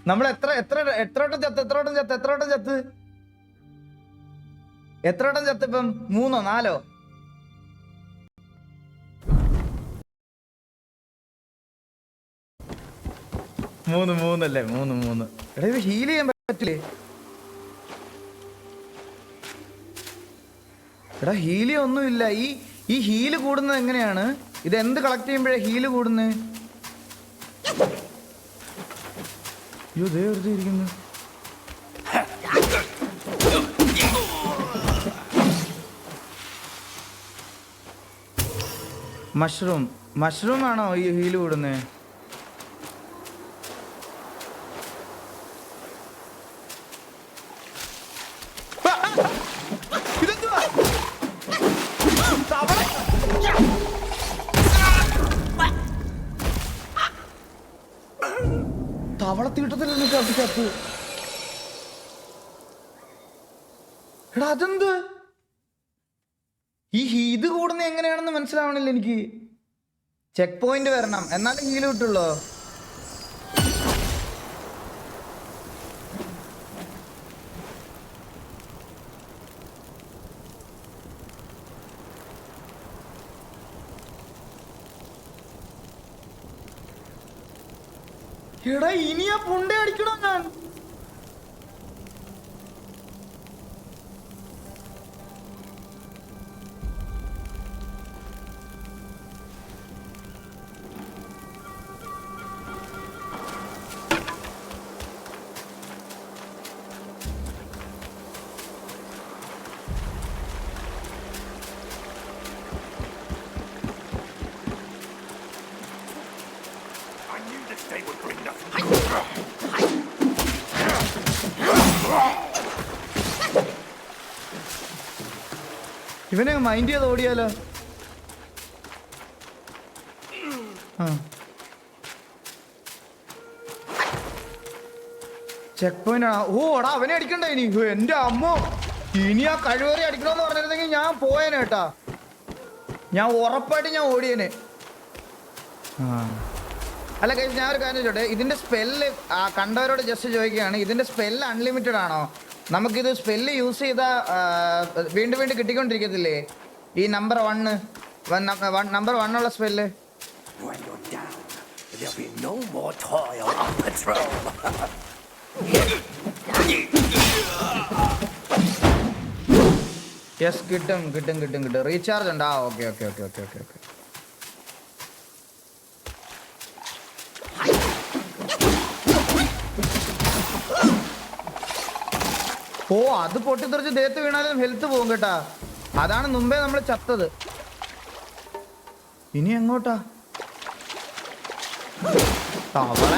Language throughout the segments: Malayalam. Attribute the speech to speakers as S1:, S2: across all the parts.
S1: നമ്മൾ എത്ര വട്ടം ചത്ത് ഇപ്പം 3 or 4? മൂന്നല്ലേ? 3. എടാ ഇത് ഹീൽ ചെയ്യാൻ പറ്റില്ലേ? എടാ ഹീലി ഒന്നുമില്ല. ഈ ഹീല് കൂടുന്നത് എങ്ങനെയാണ്? ഇത് എന്ത് കളക്ട് ചെയ്യുമ്പോഴേ ഹീല് കൂടുന്നത്? അയ്യോ ദേ വെറുതെ ഇരിക്കുന്നു. മഷ്റൂം ആണോ ഈ ഹീല് കൂടുന്നത്? തവളത്തീട്ടത്തിലൊന്നും ചത്ത്. എടാ അതെന്ത്? ഇത് കൂടുന്ന എങ്ങനെയാണെന്ന് മനസ്സിലാവണില്ല എനിക്ക്. ചെക്ക് പോയിന്റ് വരണം എന്നാലും ഹീല് കിട്ടുള്ളൂ. എടാ ഇനിയാ പുണ്ട അടിക്കണോ ഞാൻ? ഇവനെ മൈൻഡ് ചെയ്ത് ഓടിയാലോ? ചെക്ക് പോയിന്റ് ആണ്. ഓ എടാ അവനെ അടിക്കണ്ട ഇനി. എന്റെ അമ്മോ, ഇനി ആ കഴിവേറി അടിക്കണമെന്ന് പറഞ്ഞിരുന്നെങ്കിൽ ഞാൻ പോയേനെ കേട്ടാ. ഞാൻ ഉറപ്പായിട്ട് ഞാൻ ഓടിയേനെ. അല്ല കഴിച്ച് ഞാൻ ഒരു കാര്യം ചോട്ടെ, ഇതിന്റെ സ്പെല്ല് കണ്ടവരോട് ജസ്റ്റ് ചോദിക്കുകയാണ്, ഇതിന്റെ സ്പെല്ല് അൺലിമിറ്റഡ് ആണോ? നമുക്കിത് സ്പെല്ല് യൂസ് ചെയ്താൽ വീണ്ടും വീണ്ടും കിട്ടിക്കൊണ്ടിരിക്കത്തില്ലേ? ഈ നമ്പർ 1 ഉള്ള സ്പെല്ല്. യെസ് കിട്ടും. റീചാർജ് ഉണ്ട്. ഓക്കെ. ഓ അത് പൊട്ടിത്തെറിച്ച് ദേഹത്ത് വീണാലും ഹെൽത്ത് പോകും കേട്ടാ. അതാണ് മുമ്പേ നമ്മൾ ചത്തത്. ഇനി എങ്ങോട്ടാ? തവള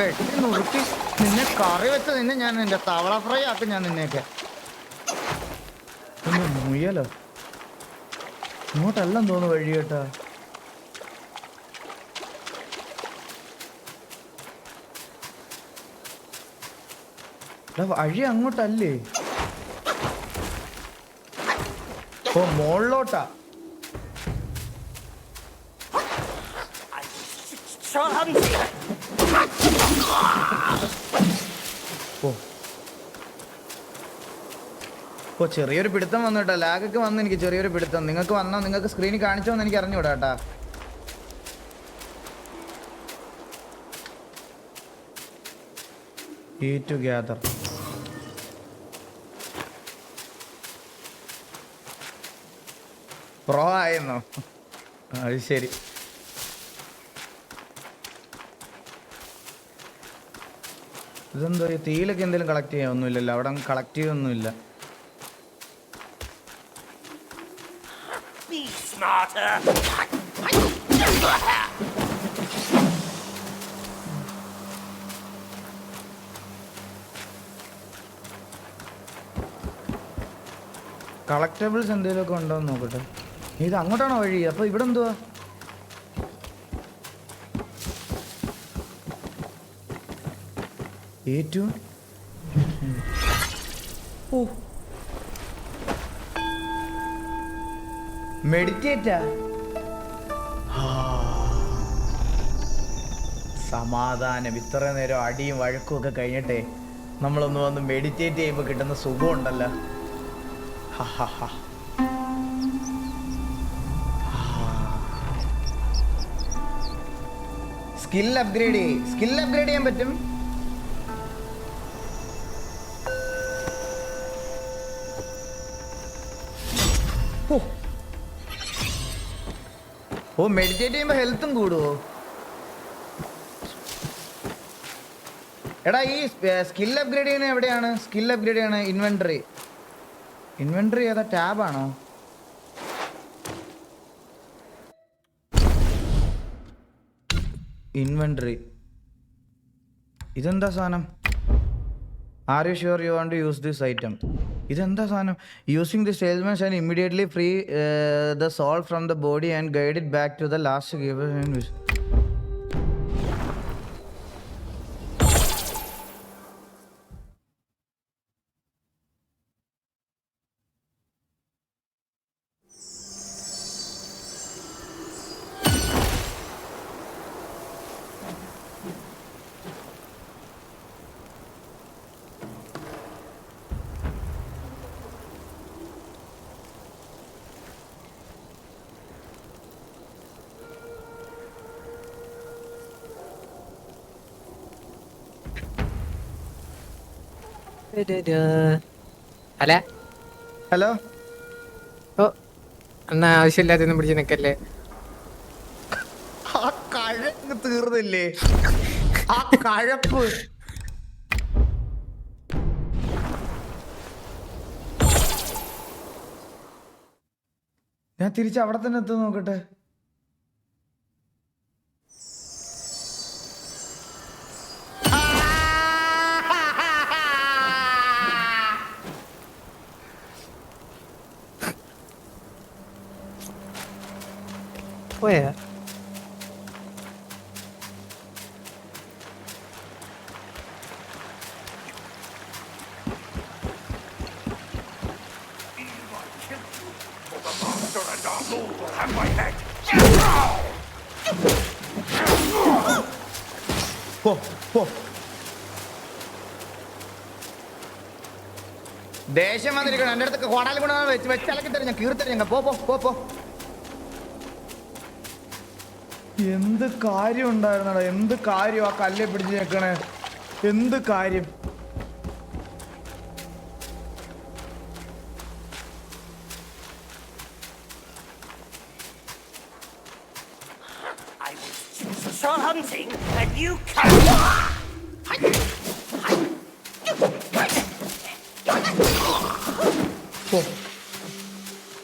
S1: വെട്ടി നുറുക്കി നിന്നെ കറി വെച്ച് നിന്നെ ഞാൻ നിന്റെ തവള ഫ്രൈ ആക്കും ഞാൻ നിന്നെയൊക്കെ. മുയലോ ഇങ്ങോട്ടെല്ലാം തോന്നുന്നു വഴി കേട്ടാ. വഴി അങ്ങോട്ടല്ലേ? ഓ മോളിലോട്ടാ. ഓ ചെറിയൊരു പിടുത്തം വന്നു കേട്ടോ. ലാഗൊക്കെ വന്നു എനിക്ക് ചെറിയൊരു പിടുത്തം. നിങ്ങൾക്ക് വന്നോ? നിങ്ങൾക്ക് സ്ക്രീനിൽ കാണിച്ചോന്ന് എനിക്ക് അറിഞ്ഞുകൂടാ കേട്ടാ. ടുഗദർ പ്രോ ആയിരുന്നോ? അത് ശരി. ഇതെന്തോ തീയിലൊക്കെ എന്തെങ്കിലും കളക്ട് ചെയ്യാൻ ഒന്നുമില്ലല്ലോ. അവിടെ കളക്ട് ചെയ്യൊന്നുമില്ല. കളക്റ്റബിൾസ് എന്തെങ്കിലുമൊക്കെ ഉണ്ടോ എന്ന് നോക്കട്ടെ. ഇത് അങ്ങോട്ടാണോ വഴി? അപ്പൊ ഇവിടെ എന്തുവാ? ഏറ്റവും മെഡിറ്റേറ്റാ. സമാധാനം. ഇത്ര നേരം അടിയും വഴക്കും ഒക്കെ കഴിഞ്ഞിട്ടേ നമ്മളൊന്ന് വന്ന് മെഡിറ്റേറ്റ് ചെയ്യുമ്പോൾ കിട്ടുന്ന സുഖമുണ്ടല്ലോ. സ്കിൽ അപ്ഗ്രേഡ് ചെയ്യാൻ പറ്റും. ഓ മെഡിറ്റേറ്റ് ചെയ്യുമ്പോ ഹെൽത്തും കൂടുവോ? എടാ ഈ സ്കിൽ അപ്ഗ്രേഡ് ചെയ്യുന്ന എവിടെയാണ്? സ്കിൽ അപ്ഗ്രേഡ് ചെയ്യണ ഇൻവെന്ററി ഏതാ? ടാബാണോ? ഇൻവെന്ററി. ഇതെന്താ സാധനം? Are you sure you want to use this item? ഇതെന്താ സാധനം? Using this salesman and immediately free the soul from the body and guide it back to the last giver. Hello.
S2: ഓ എന്നാ ആവശ്യമില്ലാത്തൊന്നും പിടിച്ച് നിക്കല്ലേ.
S1: ആ കഴക്ക് തീർന്നില്ലേ? ആ കഴപ്പ്. ഞാൻ തിരിച്ച് അവിടെ തന്നെ എത്തും നോക്കട്ടെ.
S2: പോയാ
S1: ദേഷ്യം വന്നിരിക്കണം. എൻ്റെ അടുത്ത് കോടാലി കൊണ്ടാ വെച്ചലക്കി തരും ഞാൻ, കീർത്തരും ഞങ്ങൾ. പോ. എന്ത് കാര്യം ഉണ്ടായിരുന്നടാ? എന്ത് കാര്യം ആ കല്ലെ പിടിച്ച് നിൽക്കണേ? എന്ത് കാര്യം?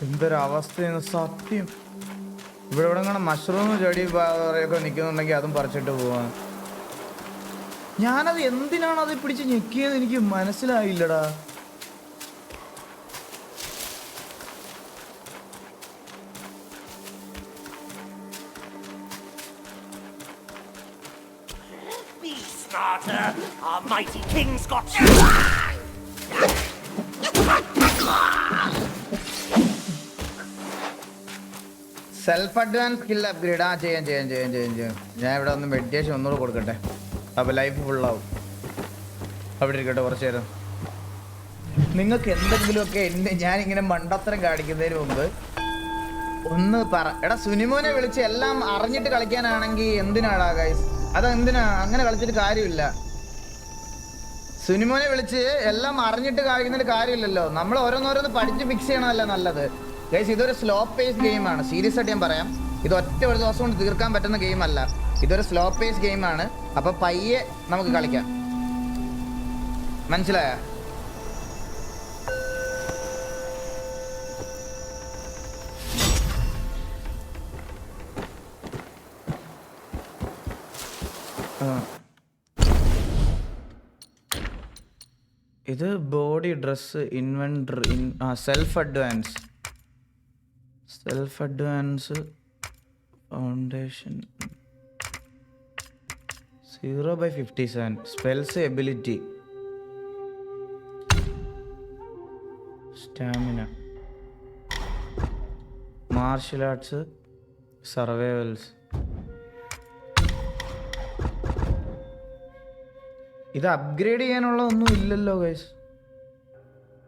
S1: എന്തൊരവസ്ഥയെന്ന് സത്യം. ഇവിടെ ഇങ്ങനെ മഷ്റൂം ചെടി ഒക്കെ നിൽക്കുന്നുണ്ടെങ്കിൽ അതും പറിച്ചിട്ട് പോവാൻ. ഞാനത് എന്തിനാണ് അത് പിടിച്ച് ഞെക്കിയത് എനിക്ക് മനസ്സിലായില്ലടാ.
S3: Our mighty king's got
S1: self advance skill upgrade. ചെയ്യാം. ഞാൻ ഇവിടെ ഒന്ന് മെഡിറ്റേഷൻ ഒന്നുകൂടെ കൊടുക്കട്ടെ. അപ്പോൾ ലൈഫ് ഫുള്ളാവും. അവിടെ ഇരിക്കട്ടെ കുറച്ച് നേരം. നിങ്ങൾക്ക് എന്തെങ്കിലുമൊക്കെ ഞാനിങ്ങനെ മണ്ടത്തരം കാണിക്കുന്നതിന് മുമ്പ് ഒന്ന് പറ. എടാ സുനിമോനെ വിളിച്ച് എല്ലാം അറിഞ്ഞിട്ട് കളിക്കാനാണെങ്കിൽ എന്തിനാടാ ഗൈസ്? അതെന്തിനാ? അങ്ങനെ കളിച്ചിട്ട് കാര്യമില്ല. സുനിമോനെ വിളിച്ച് എല്ലാം അറിഞ്ഞിട്ട് കളിക്കുന്നതിൽ കാര്യമില്ലല്ലോ. നമ്മൾ ഓരോന്നോരോന്ന് പഠിച്ച് ഫിക്സ് ചെയ്യണമല്ല നല്ലത് ഗൈസ്. ഇതൊരു സ്ലോ പേസ് ഗെയിമാണ്. സീരിയസ് ആയിട്ട് ഞാൻ പറയാം. ഇത് ഒറ്റ ഒരു ദിവസം കൊണ്ട് തീർക്കാൻ പറ്റുന്ന ഗെയിം അല്ല. ഇതൊരു സ്ലോ പേസ് ഗെയിമാണ്. അപ്പൊ പയ്യെ നമുക്ക് കളിക്കാം. മനസ്സിലായ? ഇത് body dress inventory self advance foundation 0/57 spells ability stamina martial arts survivals ഇത് അപ്ഗ്രേഡ് ചെയ്യാനുള്ള ഒന്നും ഇല്ലല്ലോ ഗൈസ്.